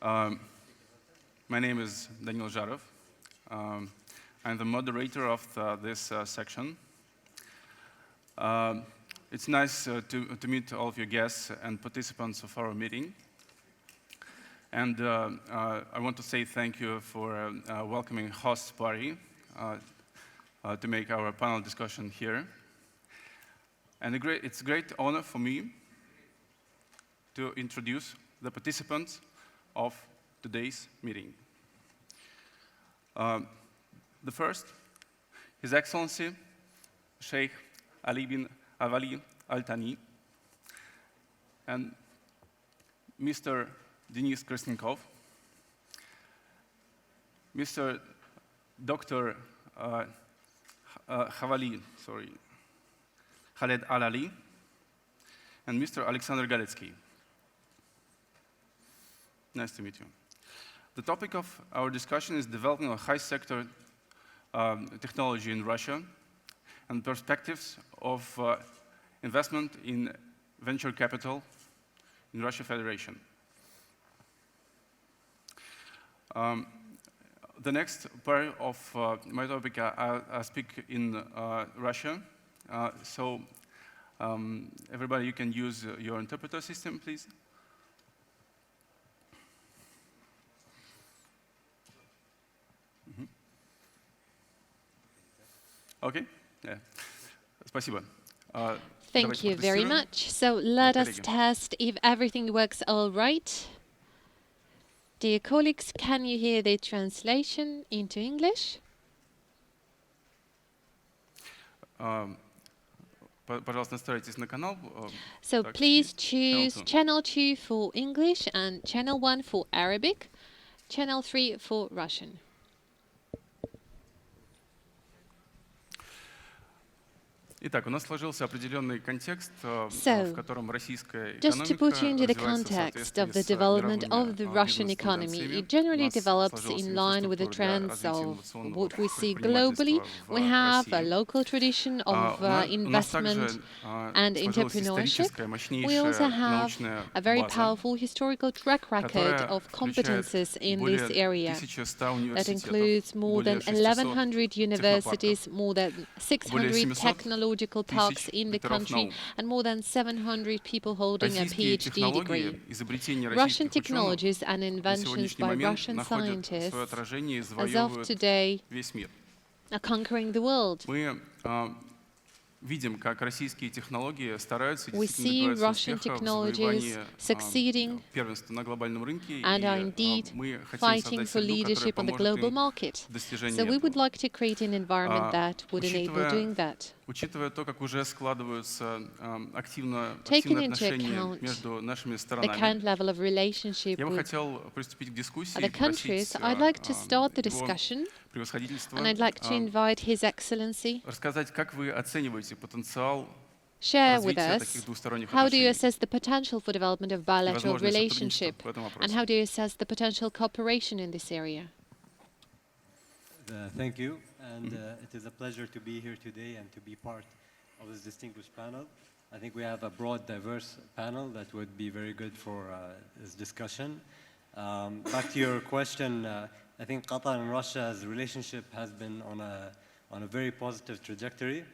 Um, my name is Denis. I'm the moderator of this section. It's nice to meet all of your guests and participants of our meeting. And I want to say thank you for welcoming host party to make our panel discussion here. And it's a great honor for me to introduce the participants of today's meeting. The first, His Excellency Sheikh Ali bin Alwaleed Al-Thani and Mr. Denis Krasnenkov, Mr. Dr. Khalid Al-Ali, and Mr. Alexander Galitsky. Nice to meet you. The topic of our discussion is developing a high-sector technology in Russia and perspectives of investment in venture capital in Russia Federation. The next part of my topic, I speak in Russia. So everybody, you can use your interpreter system, please. Okay. Yeah. Спасибо. Thank you very much. So let us test if everything works all right. Dear colleagues, can you hear the translation into English? So please choose channel 2 for English and channel 1 for Arabic, channel 3 for Russian. Итак, у нас сложился определенный контекст, в котором российская экономика just to put you into the context of the development of the Russian economy, it generally develops in line with the trends of what we see globally. We have a local tradition of investment and entrepreneurship. We also have a very powerful historical track record of competences in this area that includes more than 1,100 universities, more than 600 technological parks in the country, and more than 700 people holding a PhD degree. Russian technologies and inventions by Russian scientists, as of today, are conquering the world. We see Russian technologies succeeding and are indeed fighting for leadership on the global market. So we would like to create an environment that would enable doing that. Taking into account the current level of relationship with other countries, I'd like to start the discussion, and I'd like to invite His Excellency share with us how do you assess the potential for development of bilateral relationship, and how do you assess the potential cooperation in this area? Thank you, and it is a pleasure to be here today and to be part of this distinguished panel. I think we have a broad, diverse panel that would be very good for this discussion. Back to your question, I think Qatar and Russia's relationship has been on a very positive trajectory.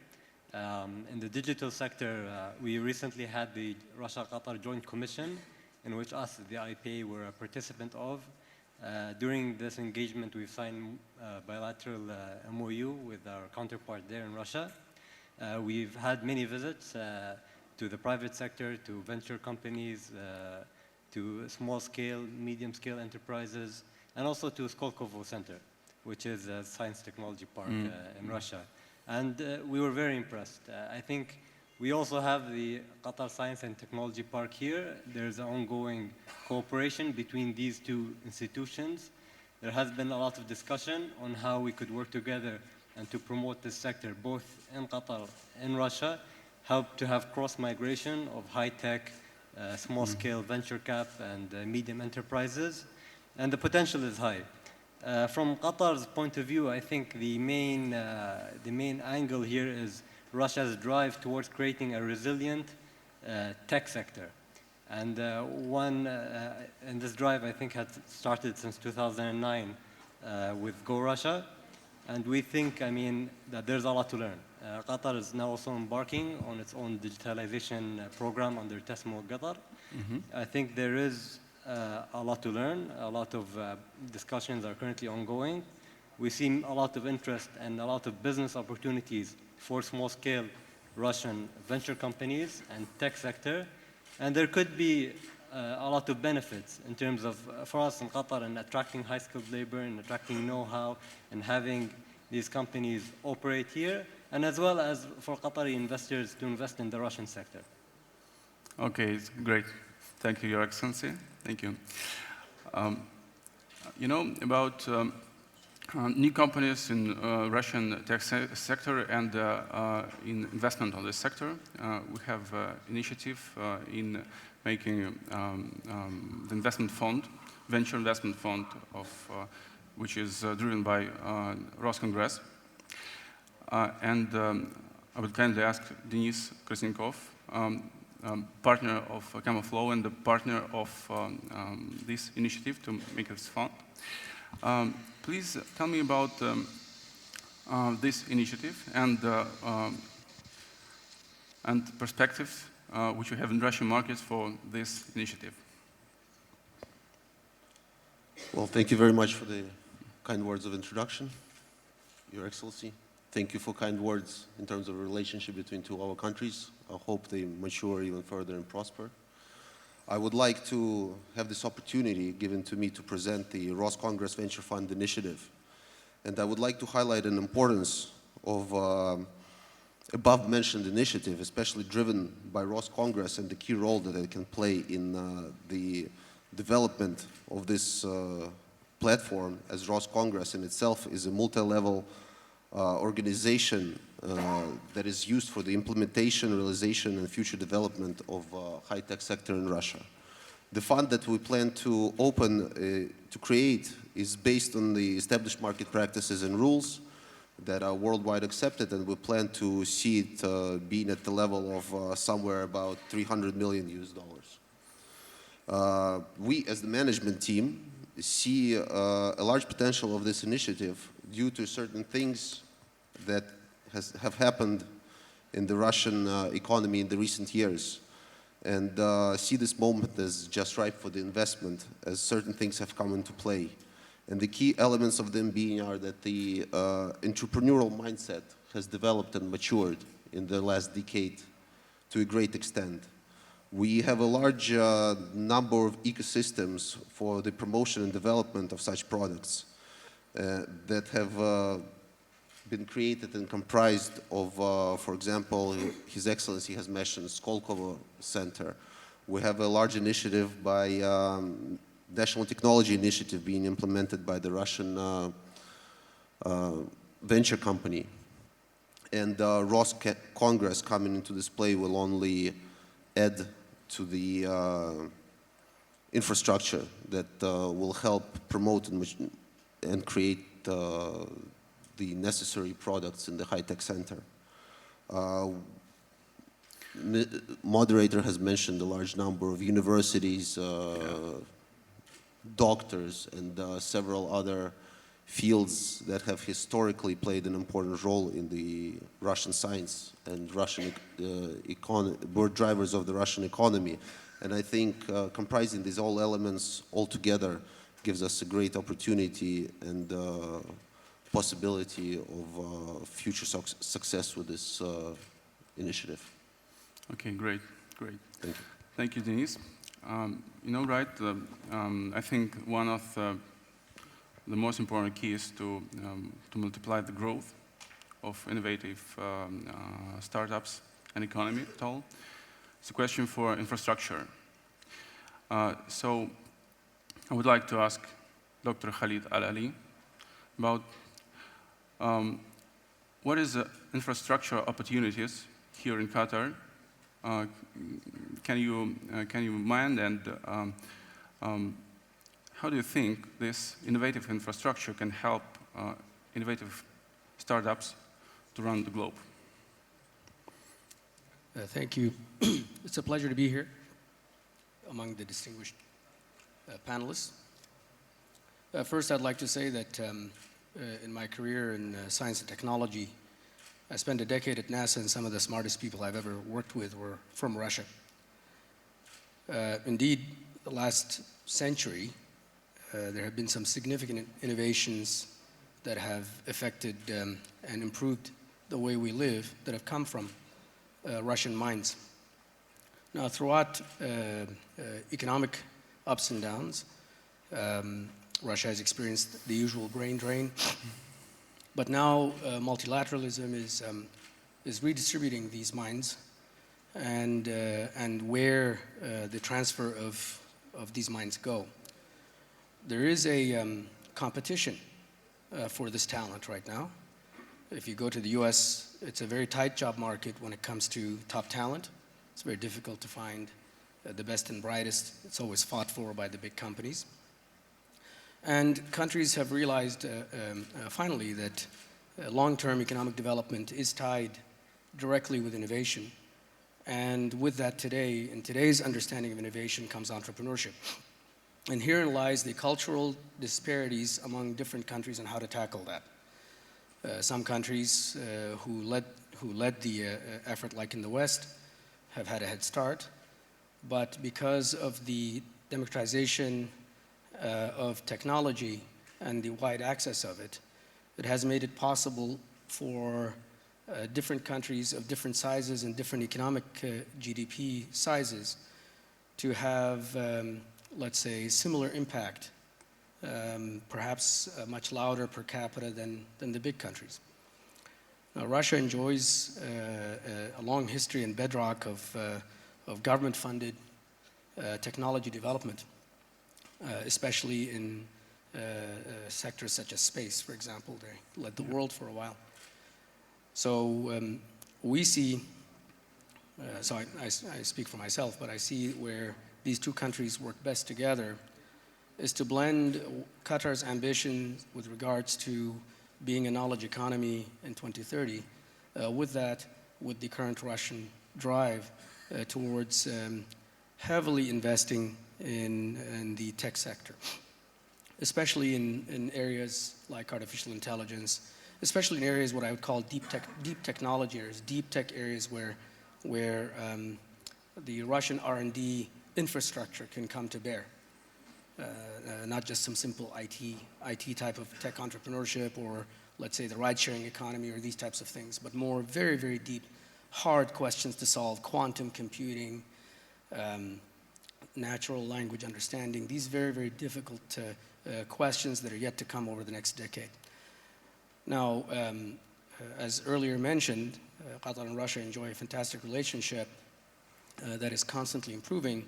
In the digital sector, we recently had the Russia-Qatar Joint Commission, in which us, the IPA, were a participant of. During this engagement, we've signed a bilateral MOU with our counterpart there in Russia. We've had many visits to the private sector, to venture companies, to small-scale, medium-scale enterprises, and also to Skolkovo Center, which is a science technology park in Russia. And we were very impressed. I think we also have the Qatar Science and Technology Park here. There's an ongoing cooperation between these two institutions. There has been a lot of discussion on how we could work together and to promote this sector, both in Qatar and Russia, help to have cross-migration of high-tech, small-scale venture cap and medium enterprises. And the potential is high. From Qatar's point of view, I think the main angle here is Russia's drive towards creating a resilient tech sector. And and this drive, I think, had started since 2009 with Go Russia. And we think, I mean, that there's a lot to learn. Qatar is now also embarking on its own digitalization program under TESMO Qatar. I think there is a lot to learn. A lot of discussions are currently ongoing. We see a lot of interest and a lot of business opportunities for small-scale Russian venture companies and tech sector. And there could be a lot of benefits in terms of, for us in Qatar, in attracting high-skilled labor and attracting know-how and having these companies operate here, and as well as for Qatari investors to invest in the Russian sector. Okay, great. Thank you, Your Excellency. Thank you. You know, about new companies in Russian tech sector and in investment on this sector. We have initiative in making the investment fund, venture investment fund, which is driven by Roscongress. And I would kindly ask Denis Krasnenkov, partner of Camouflow and the partner of this initiative to make this fund. Please tell me about this initiative and perspectives which you have in Russian markets for this initiative. Well, thank you very much for the kind words of introduction, Your Excellency. Thank you for kind words in terms of the relationship between our countries. I hope they mature even further and prosper. I would like to have this opportunity given to me to present the Roscongress Venture Fund initiative. And I would like to highlight an importance of above-mentioned initiative, especially driven by Roscongress and the key role that it can play in the development of this platform, as Roscongress in itself is a multi-level organization that is used for the implementation, realization, and future development of high-tech sector in Russia. The fund that we plan to open, to create, is based on the established market practices and rules that are worldwide accepted, and we plan to see it being at the level of somewhere about $300 million US. We, as the management team, see a large potential of this initiative due to certain things that have happened in the Russian economy in the recent years, and see this moment as just ripe for the investment, as certain things have come into play. And the key elements of them being are that the entrepreneurial mindset has developed and matured in the last decade to a great extent. We have a large number of ecosystems for the promotion and development of such products that have been created and comprised of, for example, His Excellency has mentioned Skolkovo Center. We have a large initiative by National Technology Initiative being implemented by the Russian venture company. And Roscongress coming into this play will only add to the infrastructure that will help promote and create the necessary products in the high-tech center. Moderator has mentioned a large number of universities, doctors, and several other fields that have historically played an important role in the Russian science and Russian were drivers of the Russian economy. And I think comprising these all elements all together gives us a great opportunity and possibility of future success with this initiative. Okay, great, great. Thank you. Thank you, Denis. You know, right, I think one of the most important keys to multiply the growth of innovative startups and economy at all is a question for infrastructure. So I would like to ask Dr. Khalid Al-Ali about what is the infrastructure opportunities here in Qatar. Can you mind, and how do you think this innovative infrastructure can help innovative startups to run the globe? Thank you. It's a pleasure to be here. among the distinguished panelists. First, I'd like to say that in my career in science and technology, I spent a decade at NASA, and some of the smartest people I've ever worked with were from Russia. Indeed, the last century, there have been some significant innovations that have affected and improved the way we live that have come from Russian minds. Now, throughout economic ups and downs, Russia has experienced the usual brain drain, but now multilateralism is redistributing these minds and where the transfer of these minds go. There is a competition for this talent right now. If you go to the US, it's a very tight job market when it comes to top talent. It's very difficult to find the best and brightest. It's always fought for by the big companies. And countries have realized finally that long-term economic development is tied directly with innovation. And with that today, in today's understanding of innovation comes entrepreneurship. And herein lies the cultural disparities among different countries and how to tackle that. Some countries who led the effort, like in the West, have had a head start. But because of the democratization of technology and the wide access of it, it has made it possible for different countries of different sizes and different economic GDP sizes to have, let's say, similar impact, perhaps much louder per capita than the big countries. Now, Russia enjoys a long history and bedrock of government-funded technology development, especially in sectors such as space, for example. They led the world for a while. So we see, so I speak for myself, but I see where these two countries work best together is to blend Qatar's ambition with regards to being a knowledge economy in 2030, with the current Russian drive towards heavily investing in the tech sector, especially in areas like artificial intelligence, especially in areas what I would call deep technology areas, deep tech areas where the Russian R&D infrastructure can come to bear. Not just some simple IT type of tech entrepreneurship, or let's say the ride-sharing economy or these types of things, but more very, very deep, hard questions to solve, quantum computing, natural language understanding, these very, very difficult questions that are yet to come over the next decade. Now, as earlier mentioned, Qatar and Russia enjoy a fantastic relationship that is constantly improving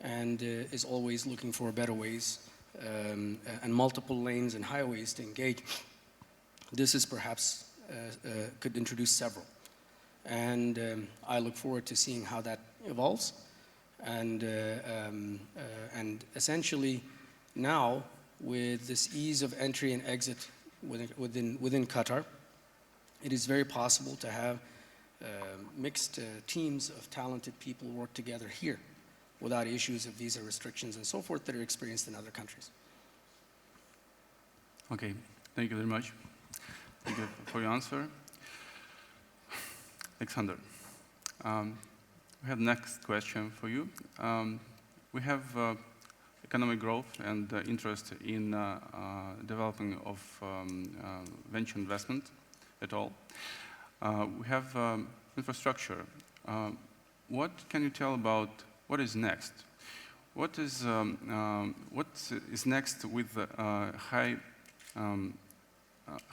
and is always looking for better ways and multiple lanes and highways to engage. This is perhaps, could introduce several. And I look forward to seeing how that evolves. And essentially now, with this ease of entry and exit within Qatar, it is very possible to have mixed teams of talented people work together here without issues of visa restrictions and so forth that are experienced in other countries. Okay, thank you very much. Thank you for your answer. Alexander, we have next question for you. We have economic growth and interest in developing of venture investment at all. We have infrastructure. What can you tell about what is next? What is next with high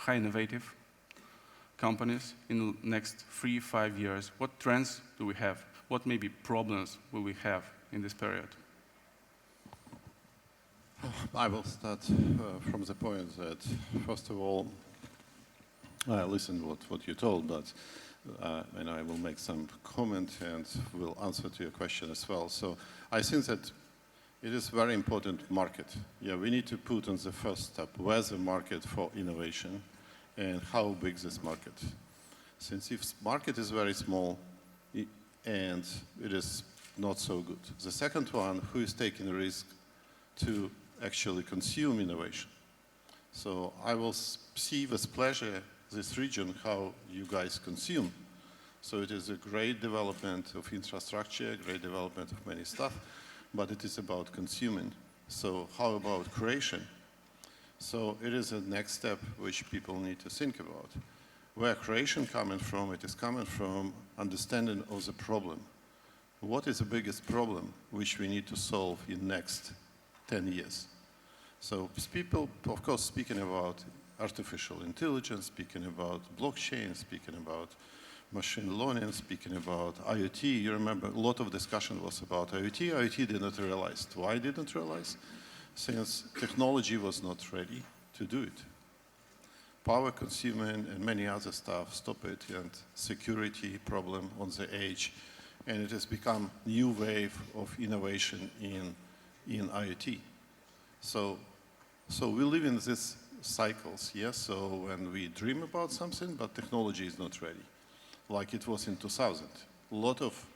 innovative companies in the next 3-5 years? What trends do we have? What maybe problems will we have in this period? I will start from the point that, first of all, I listened to what you told, but and I will make some comment and will answer to your question as well. So I think that it is very important market. Yeah, we need to put on the first step, where's the market for innovation and how big this market. Since if market is very small and it is not so good. The second one, who is taking the risk to actually consume innovation. So I will see with pleasure this region, how you guys consume. So it is a great development of infrastructure, great development of many stuff, but it is about consuming. So how about creation? So it is a next step which people need to think about. Where creation coming from? It is coming from understanding of the problem. What is the biggest problem which we need to solve in next 10 years? So people, of course, speaking about artificial intelligence, speaking about blockchain, speaking about machine learning, speaking about IoT. You remember a lot of discussion was about IoT. IoT did not realize. Why didn't realize? Since technology was not ready to do it. Power consuming and many other stuff stop it, and security problem on the edge. And it has become new wave of innovation in IoT. So we live in these cycles, yes? So when we dream about something, but technology is not ready, like it was in 2000. A lot of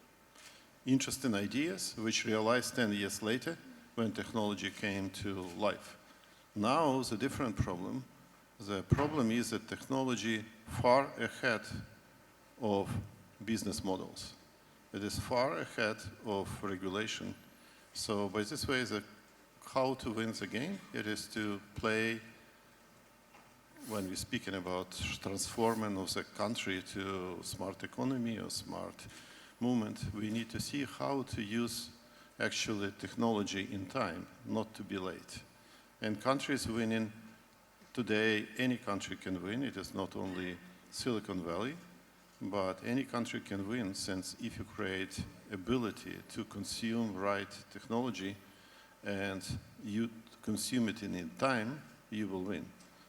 interesting ideas which realized 10 years later when technology came to life. Now the different problem. The problem is that technology far ahead of business models. It is far ahead of regulation. So by this way, how to win the game, it is to play, when we're speaking about transforming of the country to smart economy or smart movement, we need to see how to use actually technology in time, not to be late. And countries winning today, any country can win. It is not only Silicon Valley, but any country can win, since if you create ability to consume right technology and you consume it in time, you will win.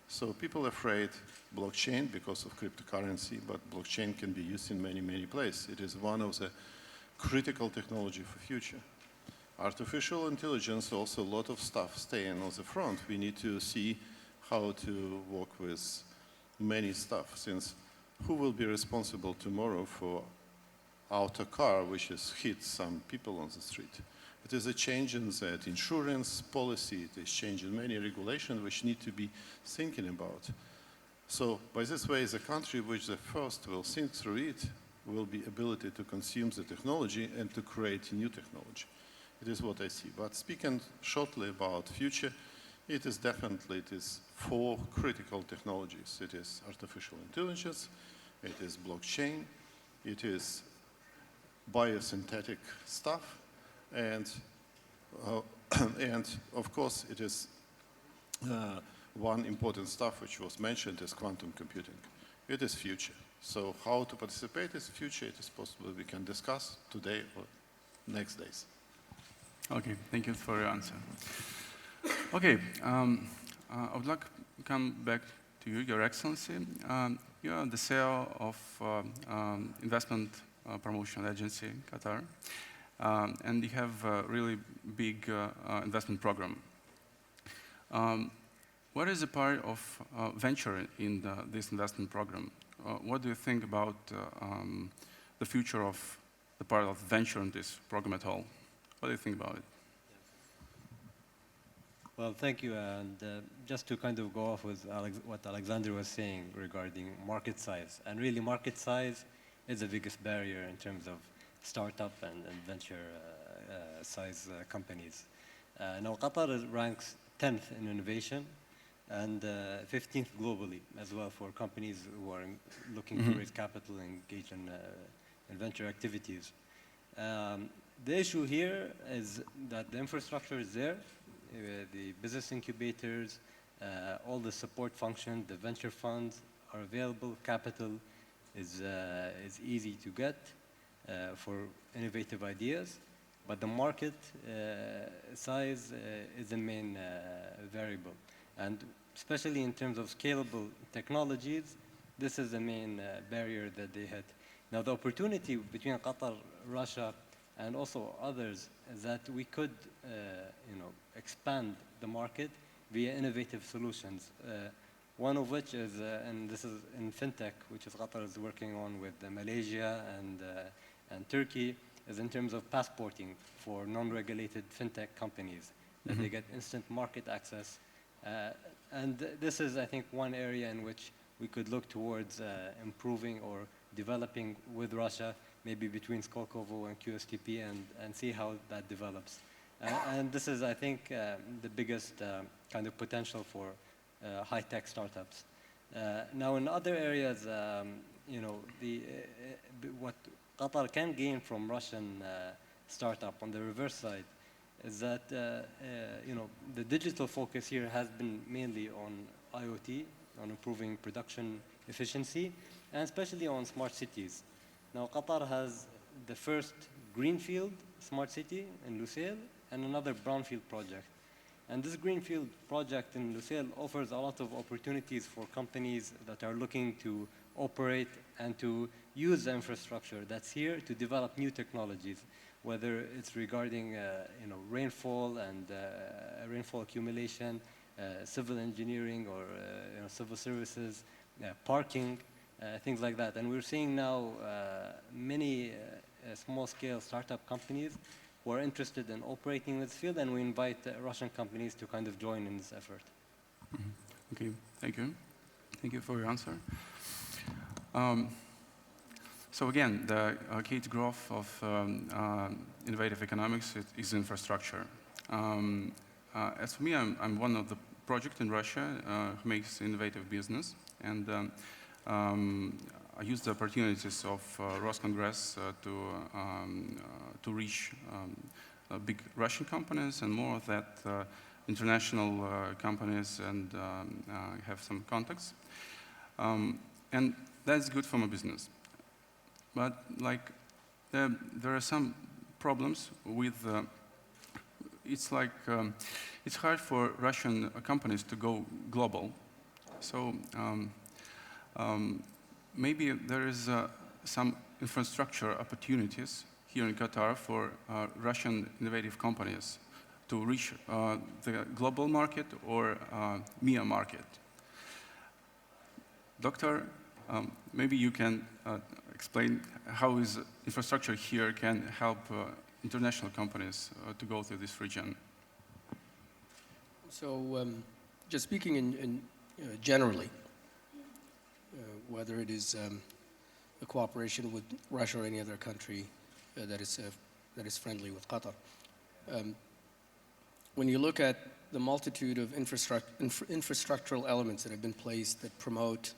So people are afraid blockchain because of cryptocurrency, but blockchain can be used in many, many places. It is one of the critical technology for future. Artificial intelligence, also a lot of stuff staying on the front. We need to see how to work with many stuff, since who will be responsible tomorrow for auto car which has hit some people on the street? It is a change in that insurance policy, it is changing many regulations which need to be thinking about. So by this way, the country which the first will think through it will be ability to consume the technology and to create new technology. It is what I see. But speaking shortly about future, it is definitely, it is 4 critical technologies. It is artificial intelligence, it is blockchain, it is biosynthetic stuff, and of course it is one important stuff which was mentioned is quantum computing. It is future. So how to participate in future, it is possible we can discuss today or next days. Okay, thank you for your answer. Okay, I would like to come back to you, Your Excellency. You are the CEO of Investment Promotion Agency, Qatar, and you have a really big investment program. What is the part of venture in this investment program? What do you think about the future of the part of venture in this program at all? What do you think about it? Well, thank you. And just to kind of go off with what Alexander was saying regarding market size. And really, market size is the biggest barrier in terms of startup and venture size companies. Now, Qatar ranks 10th in innovation and 15th globally as well for companies who are looking to raise capital and engage in venture activities. The issue here is that the infrastructure is there, the business incubators, all the support functions, the venture funds are available, capital is easy to get for innovative ideas, but the market size is the main variable. And especially in terms of scalable technologies, this is the main barrier that they hit. Now, the opportunity between Qatar, Russia, and also others is that we could expand the market via innovative solutions. One of which is, and this is in fintech, which is Qatar is working on with Malaysia and Turkey, is in terms of passporting for non-regulated fintech companies, that they get instant market access. And this is, I think, one area in which we could look towards improving or developing with Russia, maybe between Skolkovo and QSTP, and see how that develops. And this is, I think, the biggest kind of potential for high-tech startups. Now, in other areas, you know, what Qatar can gain from Russian startup on the reverse side is that, you know, the digital focus here has been mainly on IoT, on improving production efficiency, and especially on smart cities. Now, Qatar has the first greenfield smart city in Lusail and another brownfield project. And this greenfield project in Lusail offers a lot of opportunities for companies that are looking to operate and to use the infrastructure that's here to develop new technologies, whether it's regarding you know, rainfall and rainfall accumulation, civil engineering or you know, civil services, parking, things like that. And we're seeing now many small-scale startup companies who are interested in operating in this field, and we invite Russian companies to kind of join in this effort. Okay, thank you. Thank you for your answer. So again, the key to growth of innovative economics is infrastructure. As for me, I'm one of the projects in Russia who makes innovative business, and I use the opportunities of Roscongress to reach big Russian companies and more of that international companies and have some contacts. And that's good for my business. But like there are some problems with, it's like, it's hard for Russian companies to go global. So maybe there is some infrastructure opportunities here in Qatar for Russian innovative companies to reach the global market or MEA market. Doctor, maybe you can explain how is infrastructure here can help international companies to go to this region. So just speaking in generally, whether it is a cooperation with Russia or any other country that is friendly with Qatar. When you look at the multitude of infrastructural elements that have been placed that promote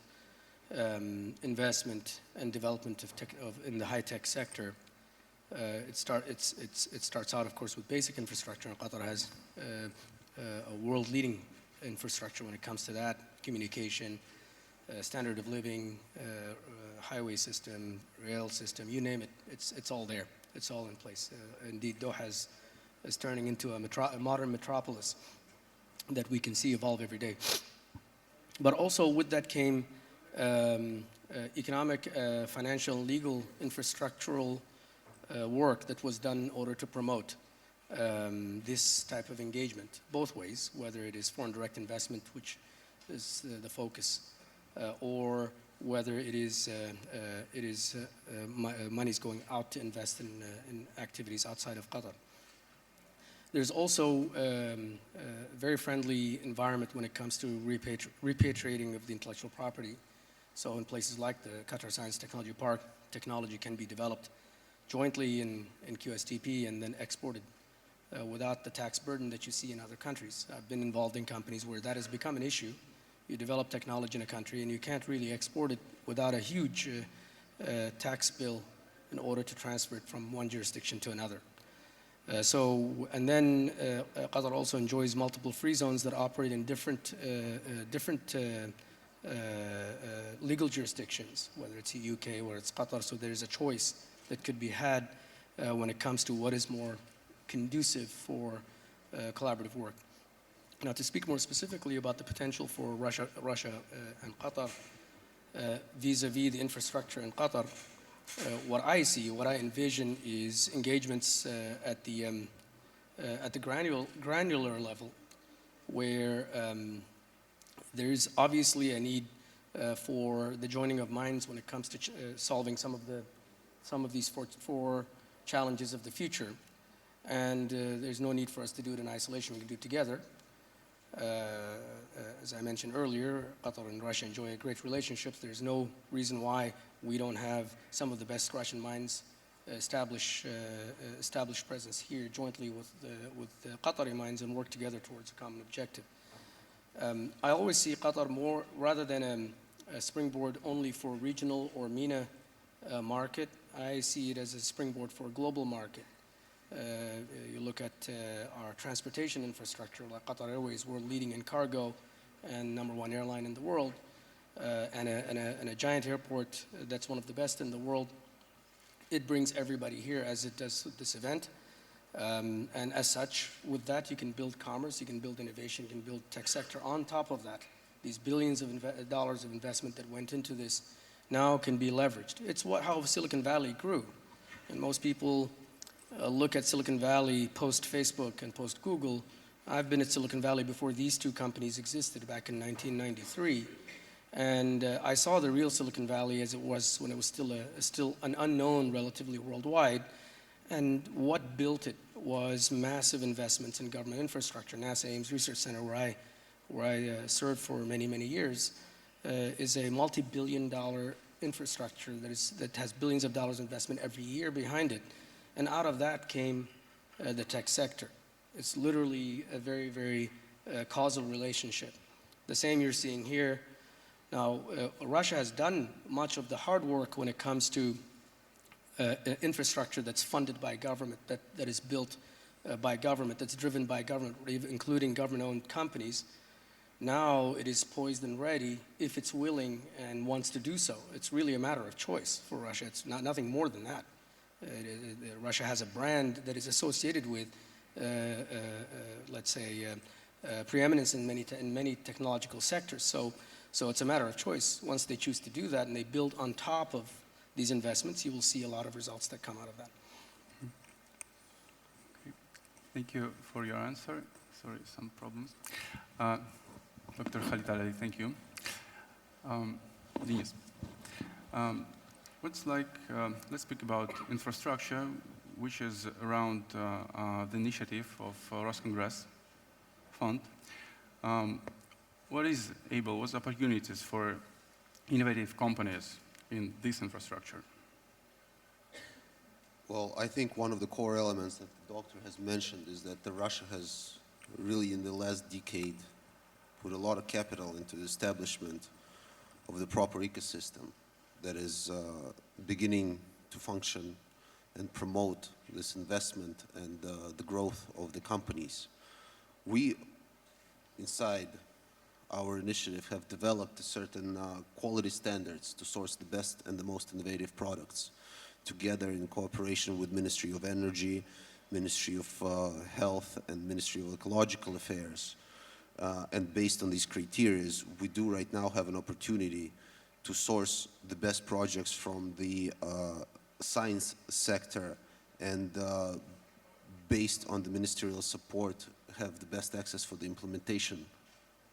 investment and development in the high-tech sector, it starts out, of course, with basic infrastructure. And Qatar has a world-leading infrastructure when it comes to that: communication, standard of living, highway system, rail system, you name it, it's all there. It's all in place. Indeed, Doha is turning into a modern metropolis that we can see evolve every day. But also with that came economic, financial, legal, infrastructural work that was done in order to promote this type of engagement, both ways, whether it is foreign direct investment, which is the focus, or whether it is monies going out to invest in activities outside of Qatar. There's also a very friendly environment when it comes to repatriating of the intellectual property. So in places like the Qatar Science Technology Park, technology can be developed jointly in QSTP and then exported without the tax burden that you see in other countries. I've been involved in companies where that has become an issue. You develop technology in a country and you can't really export it without a huge tax bill in order to transfer it from one jurisdiction to another. And then Qatar also enjoys multiple free zones that operate in different legal jurisdictions, whether it's the UK or it's Qatar. So there's a choice that could be had when it comes to what is more conducive for collaborative work. Now, to speak more specifically about the potential for Russia and Qatar vis-a-vis the infrastructure in Qatar, what I see, what I envision is engagements at the granular level, where there is obviously a need for the joining of minds when it comes to solving some of these four challenges of the future. And there's no need for us to do it in isolation. We can do it together. As I mentioned earlier, Qatar and Russia enjoy a great relationship. There's no reason why we don't have some of the best Russian mines established presence here jointly with the Qatari mines and work together towards a common objective. I always see Qatar more, rather than a springboard only for regional or MENA market, I see it as a springboard for a global market. You look at our transportation infrastructure, like Qatar Airways, we're leading in cargo and #1 airline in the world, and a giant airport that's one of the best in the world. It brings everybody here, as it does with this event. And as such, with that, you can build commerce, you can build innovation, you can build tech sector on top of that. These billions of dollars of investment that went into this now can be leveraged. It's how Silicon Valley grew. And most people look at Silicon Valley post-Facebook and post-Google. I've been at Silicon Valley before these two companies existed back in 1993. And I saw the real Silicon Valley as it was when it was still an unknown relatively worldwide. And what built it was massive investments in government infrastructure. NASA Ames Research Center, where I served for many, many years, is a multi-billion-dollar infrastructure that has billions of dollars investment every year behind it. And out of that came the tech sector. It's literally a very, very causal relationship. The same you're seeing here. Now, Russia has done much of the hard work when it comes to infrastructure that's funded by government, that is built by government, that's driven by government, including government-owned companies. Now it is poised and ready if it's willing and wants to do so. It's really a matter of choice for Russia. It's nothing more than that. Russia has a brand that is associated with, let's say, preeminence in many technological sectors. So it's a matter of choice. Once they choose to do that and they build on top of these investments, you will see a lot of results that come out of that. Okay. Thank you for your answer. Sorry, some problems. Dr. Khalid, thank you. Denis, let's speak about infrastructure, which is around the initiative of Roscongress Fund. What's opportunities for innovative companies in this infrastructure? Well, I think one of the core elements that the doctor has mentioned is that Russia has really in the last decade put a lot of capital into the establishment of the proper ecosystem that is beginning to function and promote this investment and the growth of the companies. We, inside our initiative, have developed certain quality standards to source the best and the most innovative products, together in cooperation with Ministry of Energy, Ministry of Health, and Ministry of Ecological Affairs. And based on these criteria, we do right now have an opportunity to source the best projects from the science sector, and based on the ministerial support, have the best access for the implementation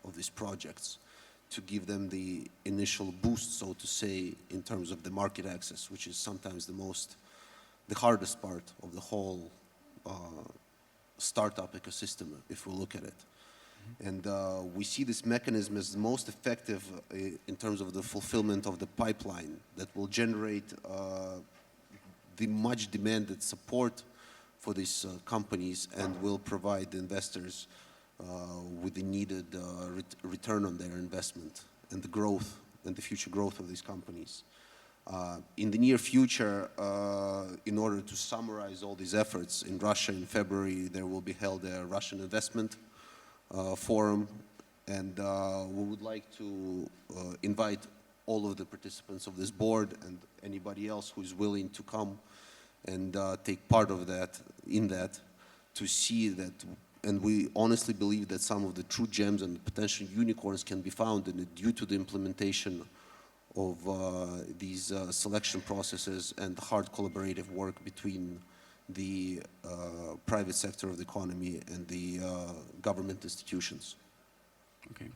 of these projects, to give them the initial boost, so to say, in terms of the market access, which is sometimes the hardest part of the whole startup ecosystem, if we look at it. And we see this mechanism as the most effective in terms of the fulfillment of the pipeline that will generate the much demanded support for these companies and will provide the investors with the needed return on their investment and the growth and the future growth of these companies. In the near future, in order to summarize all these efforts, in Russia in February there will be held a Russian investment forum, and we would like to invite all of the participants of this board and anybody else who is willing to come and take part of that, to see that. And we honestly believe that some of the true gems and potential unicorns can be found in it due to the implementation of these selection processes and hard collaborative work between the private sector of the economy and the government institutions. Okay,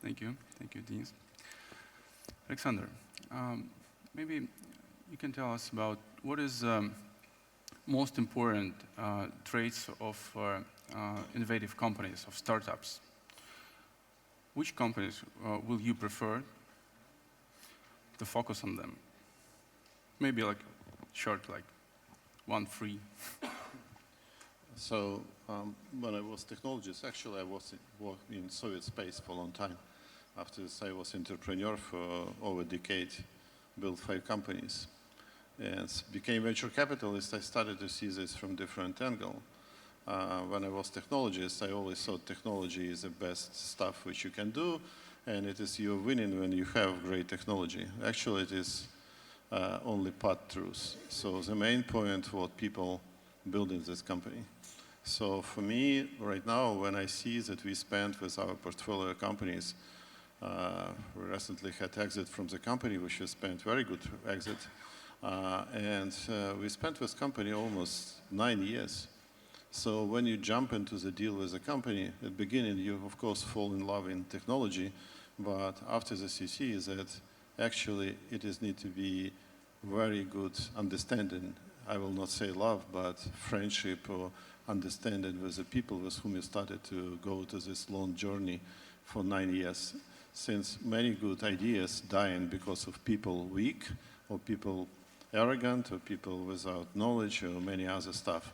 thank you, Denis. Alexander, maybe you can tell us about what is most important traits of innovative companies, of startups. Which companies will you prefer to focus on them? Maybe like short, like 1, 3. So when I was technologist, actually I was in Soviet space for a long time. After this, I was entrepreneur for over a decade, built 5 companies. And became venture capitalist, I started to see this from different angle. When I was technologist, I always thought technology is the best stuff which you can do, and it is you're winning when you have great technology. Actually, it is only part truth. So the main point what people build in this company. So for me, right now, when I see that we spend with our portfolio companies, we recently had exit from the company, which we spent very good exit. And we spent with company almost 9 years. So when you jump into the deal with a company, at the beginning you of course fall in love in technology, but after this you see that actually it is need to be very good understanding. I will not say love, but friendship or understanding with the people with whom you started to go to this long journey for 9 years. Since many good ideas dying because of people weak or people arrogant or people without knowledge or many other stuff.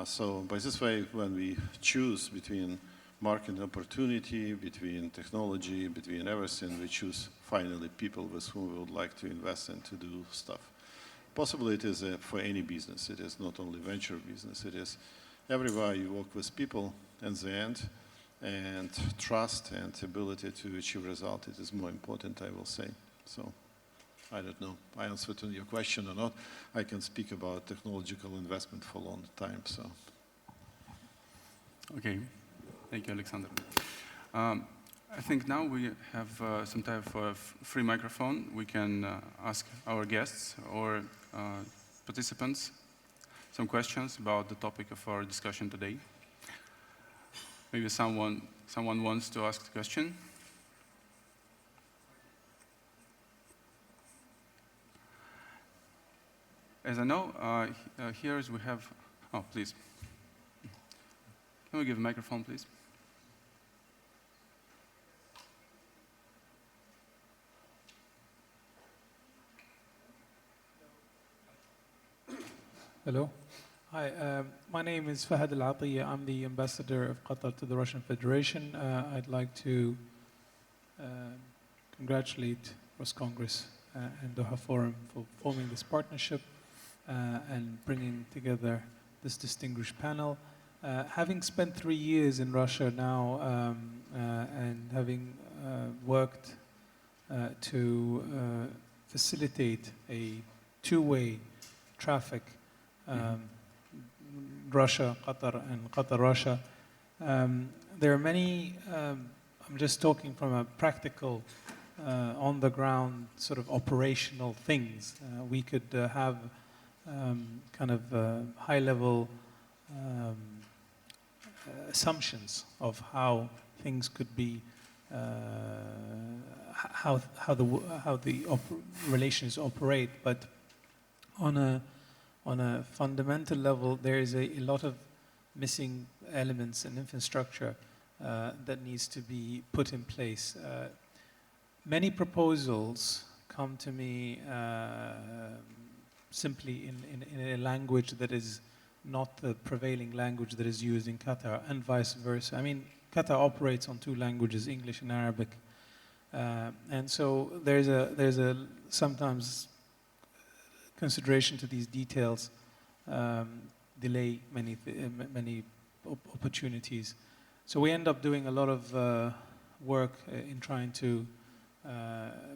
So by this way, when we choose between market opportunity, between technology, between everything, we choose finally people with whom we would like to invest and to do stuff. Possibly it is for any business. It is not only venture business. It is everywhere you work with people in the end, and trust and ability to achieve result. It is more important, I will say. So I don't know. I answered to your question or not. I can speak about technological investment for a long time. So. Okay. Thank you, Alexander. I think now we have some time for a free microphone. We can ask our guests or participants some questions about the topic of our discussion today. Maybe someone wants to ask the question. As I know, here we have, oh, please. Can we give a microphone, please? Hello. Hi, my name is Fahad Al-Atiyya. I'm the ambassador of Qatar to the Russian Federation. I'd like to congratulate Roscongress and Doha Forum for forming this partnership and bringing together this distinguished panel. Having spent 3 years in Russia now and having worked to facilitate a two-way traffic Russia, Qatar, and Qatar, Russia. There are many, I'm just talking from a practical, on the ground, sort of operational things. We could have kind of high level assumptions of how things could be, how the relations operate, but on a fundamental level, there is a lot of missing elements and infrastructure that needs to be put in place. Many proposals come to me simply in a language that is not the prevailing language that is used in Qatar, and vice versa. I mean, Qatar operates on 2 languages, English and Arabic. And so there's a sometimes consideration to these details delay many opportunities. So we end up doing a lot of work in trying to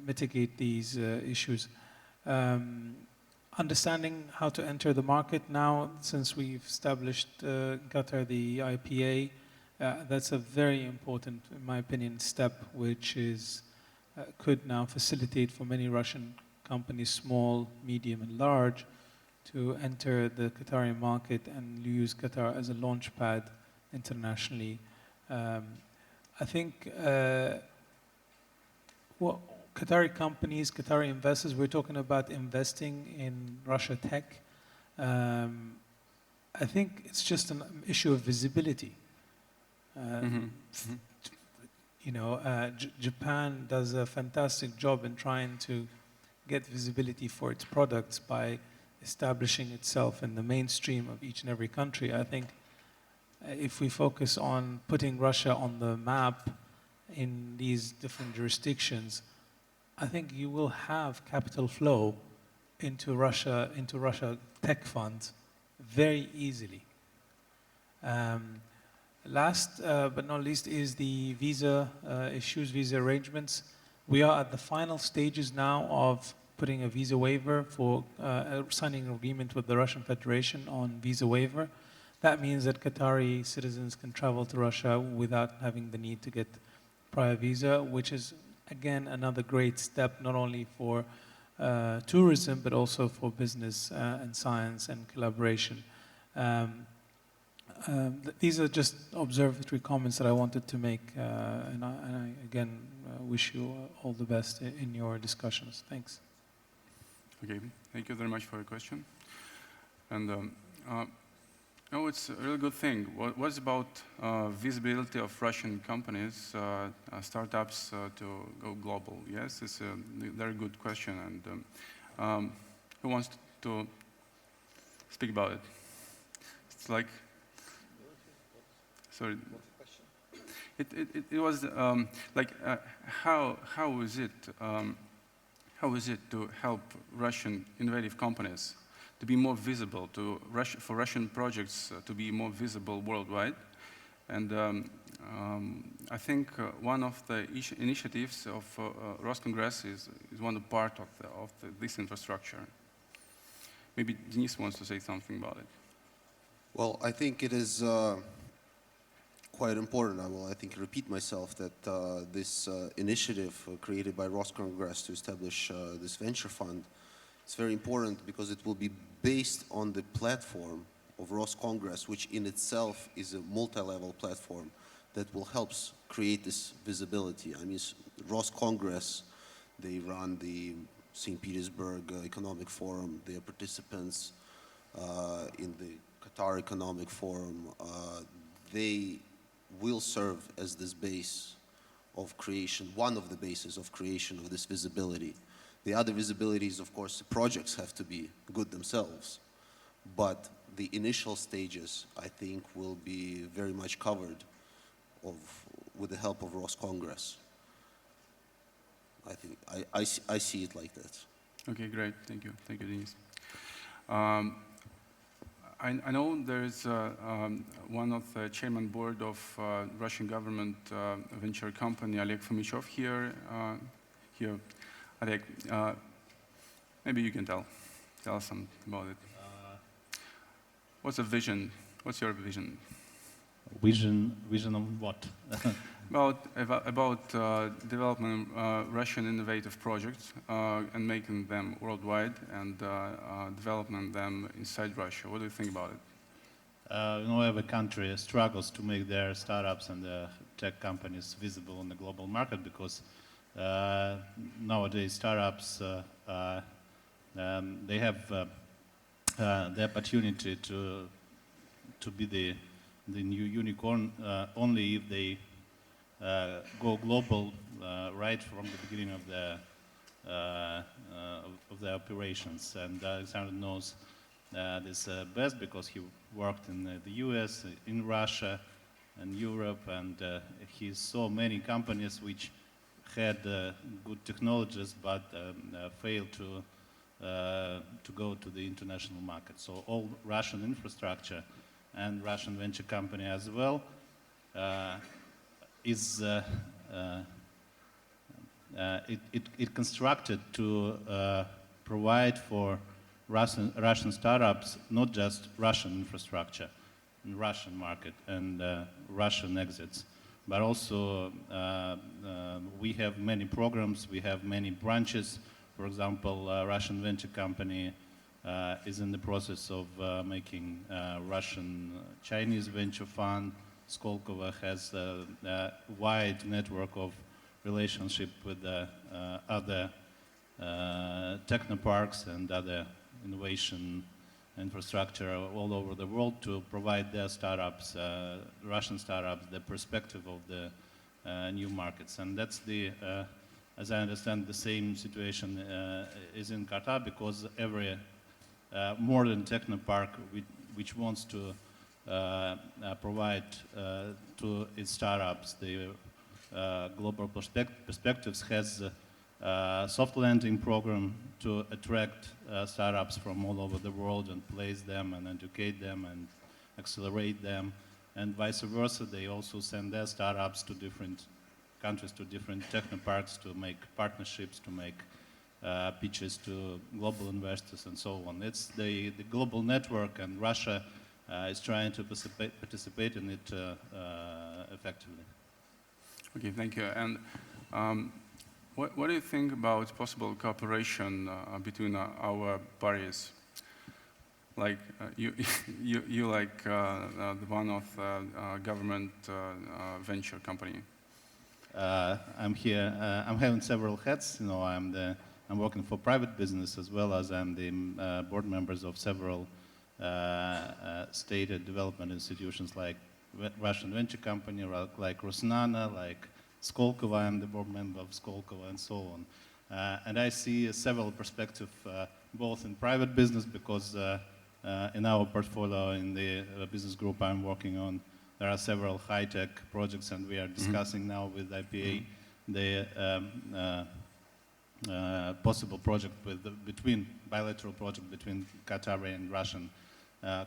mitigate these issues. Understanding how to enter the market now, since we've established Qatar the IPA, that's a very important, in my opinion, step which is could now facilitate for many Russian companies, small, medium, and large, to enter the Qatari market and use Qatar as a launch pad internationally. I think Qatari companies, Qatari investors, we're talking about investing in Russia tech. I think it's just an issue of visibility. You know, Japan does a fantastic job in trying to get visibility for its products by establishing itself in the mainstream of each and every country. I think if we focus on putting Russia on the map in these different jurisdictions, I think you will have capital flow into Russia tech funds very easily. Last but not least is the visa issues, visa arrangements. We are at the final stages now of putting a visa waiver for signing an agreement with the Russian Federation on visa waiver. That means that Qatari citizens can travel to Russia without having the need to get prior visa, which is, again, another great step, not only for tourism, but also for business and science and collaboration. These are just observatory comments that I wanted to make, and I again wish you all the best in your discussions. Thanks. Okay, thank you very much for your question. And it's a really good thing. What's about visibility of Russian companies, startups to go global? Yes, it's a very good question. And who wants to speak about it? It's like, sorry. It was like how is it to help Russian innovative companies to be more visible, for Russian projects to be more visible worldwide? And I think one of the initiatives of Roscongress is one part of this infrastructure. Maybe Denis wants to say something about it. Well, I think it is quite important. I will, I think, repeat myself that this initiative created by Roscongress to establish this venture fund, it's very important because it will be based on the platform of Roscongress, which in itself is a multi-level platform that will help create this visibility. I mean, Roscongress, they run the St. Petersburg Economic Forum. They are participants in the Qatar Economic Forum. They will serve as this base of creation, one of the bases of creation of this visibility. The other visibilities, of course, the projects have to be good themselves, but the initial stages, I think, will be very much covered with the help of Roscongress. I think I see it like that. Okay, great. Thank you, Denis. I know there's one of the chairman board of Russian government venture company, Oleg Fomichov here. Oleg, maybe you can tell us something about it. What's the vision? What's your vision? Vision of what? about developing Russian innovative projects and making them worldwide and developing them inside Russia. What do you think about it? You know, every country struggles to make their startups and the tech companies visible on the global market because nowadays startups they have the opportunity to be the new unicorn only if they go global right from the beginning of the operations. And Alexander knows this best because he worked in the US, in Russia, and Europe, and he saw many companies which had good technologies but failed to go to the international market. So all Russian infrastructure and Russian venture company as well is it constructed to provide for Russian startups not just Russian infrastructure and Russian market and Russian exits, but also we have many programs, we have many branches. For example, Russian venture company is in the process of making Russian-Chinese venture fund. Skolkovo has a wide network of relationship with other technoparks and other innovation infrastructure all over the world to provide their startups, Russian startups, the perspective of the new markets. And that's the, as I understand, the same situation is in Qatar, because every modern technopark which wants to provide to its startups the global perspectives has a soft landing program to attract startups from all over the world and place them and educate them and accelerate them, and vice versa. They also send their startups to different countries, to different technoparks, to make partnerships, to make pitches to global investors and so on. It's the global network, and Russia is trying to participate in it effectively. Okay, thank you. And what do you think about possible cooperation between our parties? Like you like the one of government venture company. I'm here. I'm having several hats. You know, I'm working for private business as well as I'm the board members of several state development institutions like Russian venture company, like Rosnana, like Skolkovo. I'm the board member of Skolkovo, and so on. And I see several perspectives, both in private business, because in our portfolio, in the business group I'm working on, there are several high-tech projects, and we are discussing now with IPA the possible project bilateral project between Qatari and Russian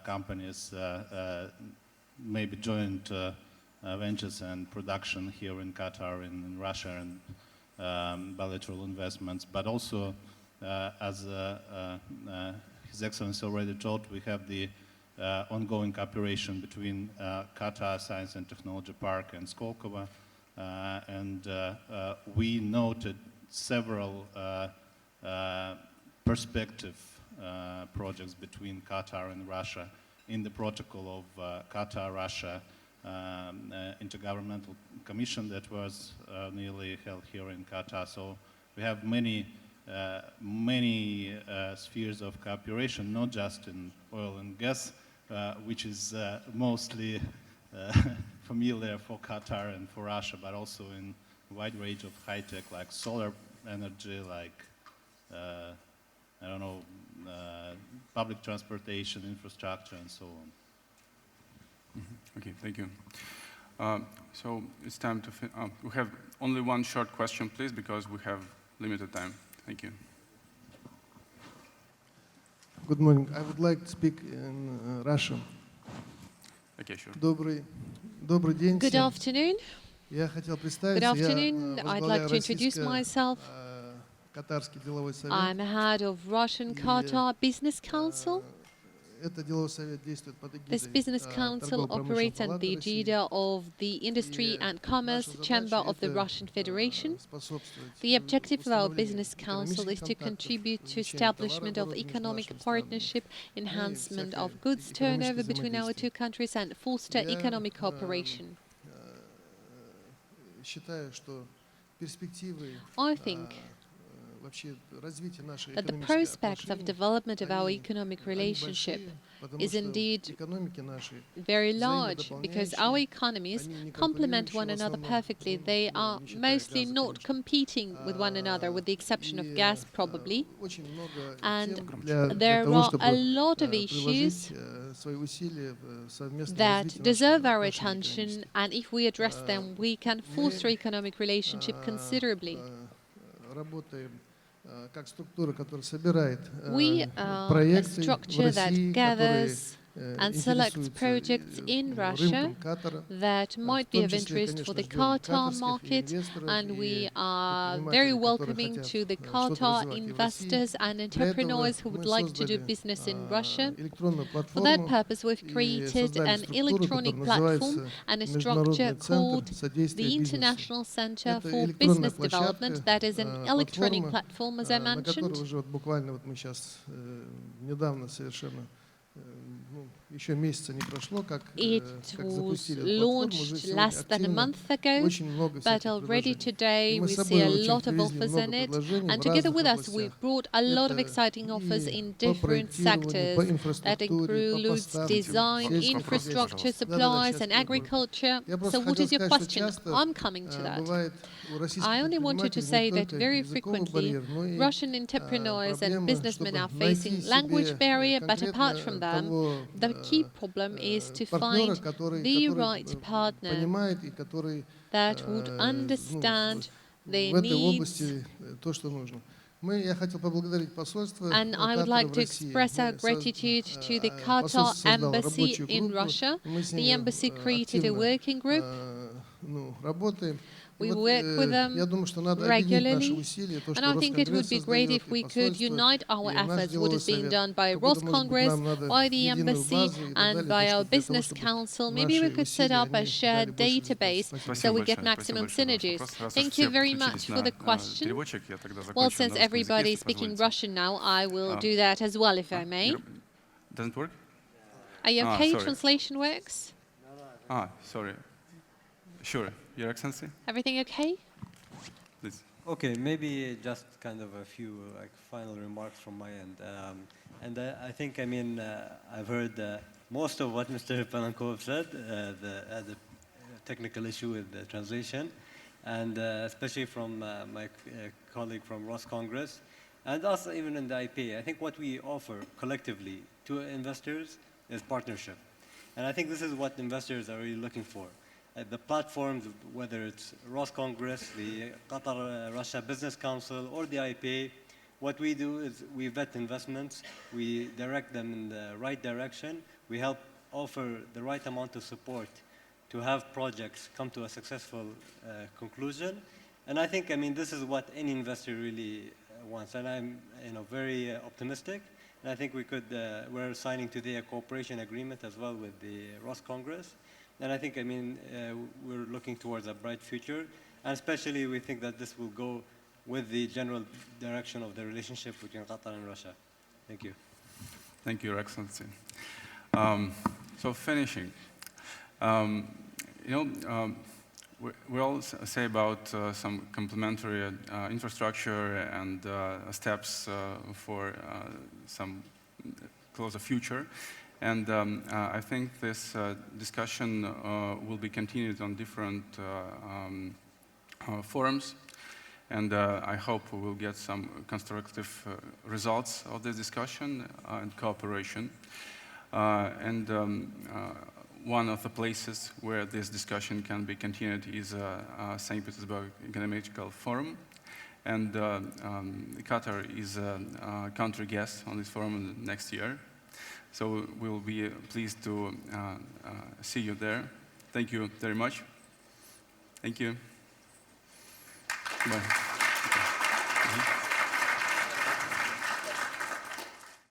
companies, maybe joint ventures and production here in Qatar and in Russia, and bilateral investments. But also, as His Excellency already told, we have the ongoing cooperation between Qatar Science and Technology Park and Skolkovo, and we noted several perspective projects between Qatar and Russia in the protocol of Qatar-Russia Intergovernmental Commission that was nearly held here in Qatar. So we have many spheres of cooperation, not just in oil and gas, which is mostly familiar for Qatar and for Russia, but also in a wide range of high-tech, like solar energy, like, I don't know, public transportation, infrastructure, and so on. Okay, thank you. So it's time to we have only one short question, please, because we have limited time. Thank you. Good morning. I would like to speak in Russian. Okay, sure. Добрый день. Good afternoon. Я хотел Good представиться. afternoon. I'd like to introduce myself. Катарский деловой совет. I'm head of Russian-Qatar Business Council. Это деловой совет действует под эгидой This business council operates under the aegida of the Industry and Commerce Chamber of the Russian Federation. The objective of our business council is to contribute to establishment of economic partnership, enhancement of goods turnover between our two countries, and foster economic cooperation. I think that the prospect of development of our economic relationship is indeed very large, because our economies complement one another perfectly. They are mostly not competing with one another, with the exception of gas, probably. And there are a lot of issues that deserve our attention, and if we address them, we can foster economic relationship considerably. We are a structure that gathers and selects projects in Russia that might be of interest for the Qatar market, and we are very welcoming to the Qatar investors and entrepreneurs who would like to do business in Russia. For that purpose, we've created an electronic platform and a structure called the International Center for Business Development. That is an electronic platform, as I mentioned. еще месяца не прошло, как It как was запустили эту платформу, уже launched сегодня less than a активно month ago, очень много but всяких already предложений. И today мы we с see собой a очень lot of привезли offers много in it, предложений and в together разных with us we областях. brought a lot of Это exciting offers и in по different проектированию, по sectors. That инфраструктуре, по includes поставке, design, сельское infrastructure, хозяйство. Да-да-да, supplies, сейчас and коротко. agriculture. Я So просто what хотел is your сказать, что question? часто I'm coming to that. бывает у российских I only wanted to предпринимателей say не that только very языковый frequently барьер, но и Russian entrepreneurs and проблема, businessmen чтобы are найти facing language себе barrier, but apart конкретно from them, того the key problem is to партнера, find который the right partner понимает и который that would understand their в этой needs. области то, что нужно. Я хотел поблагодарить посольство And I would Катара like в to России. express our gratitude to the Qatar Посольство создало Embassy рабочую in группу, Russia. и мы с The ними embassy created a активно working group. работаем. И We вот work with them я думаю, что надо объединить наши regularly. усилия, то, And что I think it would Росконгресс be great создает, if и we could посольство, unite our и наш efforts, what деловой is being совет. done by Какую-то, может быть, Roscongress, нам надо by the единую embassy, базу и так and далее, by our для того, business чтобы council. Maybe we наши could set усилия, up a они shared дали больше database результатов. so we get maximum synergies. Thank you very much for the question. Well, since everybody is speaking Russian now, I will do that as well, if I may. Doesn't work? Are you okay? Sorry. Translation works? Sorry. Sure, Your Excellency. Everything okay? Please. Okay, maybe just kind of a few final remarks from my end. I think, I've heard most of what Mr. Panankov said, the technical issue with the translation, and especially from my colleague from Roscongress, and us even in the IPA. I think what we offer collectively to investors is partnership. And I think this is what investors are really looking for. The platforms, whether it's Roscongress, the Qatar-Russia Business Council, or the IPA, what we do is we vet investments, we direct them in the right direction, we help offer the right amount of support to have projects come to a successful conclusion. And I think, this is what any investor really wants. And I'm very optimistic. And I think we're signing today a cooperation agreement as well with the Roscongress. And I think, we're looking towards a bright future. And especially we think that this will go with the general direction of the relationship between Qatar and Russia. Thank you. Thank you, Your Excellency. So finishing, we all say about some complementary infrastructure and steps for some closer future. And I think this discussion will be continued on different forums. And I hope we will get some constructive results of this discussion and cooperation. One of the places where this discussion can be continued is St. Petersburg Economical Forum. And Qatar is a country guest on this forum next year. So we'll be pleased to see you there. Thank you very much. Thank you. Bye.